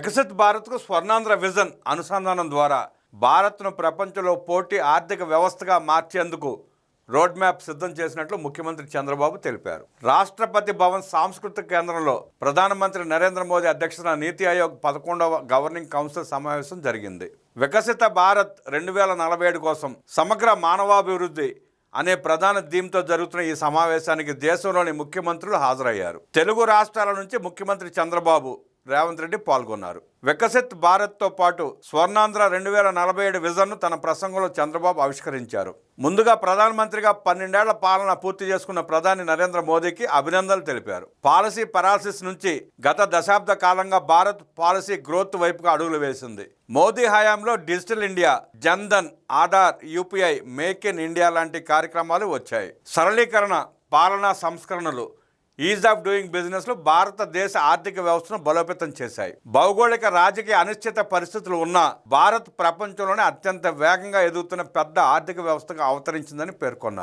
వికసిత్ భారత్కు స్వర్ణాంధ్ర విజన్ అనుసంధానం ద్వారా భారత్ను ప్రపంచంలో పోటీ ఆర్థిక వ్యవస్థగా మార్చేందుకు రోడ్ మ్యాప్ సిద్ధం చేసినట్లు ముఖ్యమంత్రి చంద్రబాబు తెలిపారు. రాష్ట్రపతి భవన్ సాంస్కృతిక కేంద్రంలో ప్రధానమంత్రి నరేంద్ర మోదీ అధ్యక్షతన నీతి ఆయోగ్ 11వ గవర్నింగ్ కౌన్సిల్ సమావేశం జరిగింది. వికసిత భారత్ 2047 కోసం సమగ్ర మానవాభివృద్ధి అనే ప్రధాన థీమ్తో జరుగుతున్న ఈ సమావేశానికి దేశంలోని ముఖ్యమంత్రులు హాజరయ్యారు. తెలుగు రాష్ట్రాల నుంచి ముఖ్యమంత్రి చంద్రబాబు, రేవంత్ రెడ్డి పాల్గొన్నారు. వికసిత్ భారత్తో పాటు స్వర్ణాంధ్ర 2047 విజన్ను తన ప్రసంగంలో చంద్రబాబు ఆవిష్కరించారు. ముందుగా ప్రధానమంత్రిగా 12 ఏళ్ల పాలన పూర్తి చేసుకున్న ప్రధాని నరేంద్ర మోదీకి అభినందనలు తెలిపారు. పాలసీ పెరాలసిస్ నుంచి గత దశాబ్ద కాలంగా భారత్ పాలసీ గ్రోత్ వైపుగా అడుగులు వేసింది. మోదీ హయాంలో digital India, Jan Dhan, Aadhaar, UPI, make in India లాంటి కార్యక్రమాలు వచ్చాయి. సరళీకరణ, పాలనా సంస్కరణలు, ఈజ్ ఆఫ్ డూయింగ్ బిజినెస్లు భారతదేశ ఆర్థిక వ్యవస్థను బలోపేతం చేశాయి. భౌగోళిక రాజకీయ అనిశ్చిత పరిస్థితులు ఉన్నా భారత్ ప్రపంచంలోనే అత్యంత వేగంగా ఎదుగుతున్న పెద్ద ఆర్థిక వ్యవస్థగా అవతరించిందని పేర్కొన్నారు.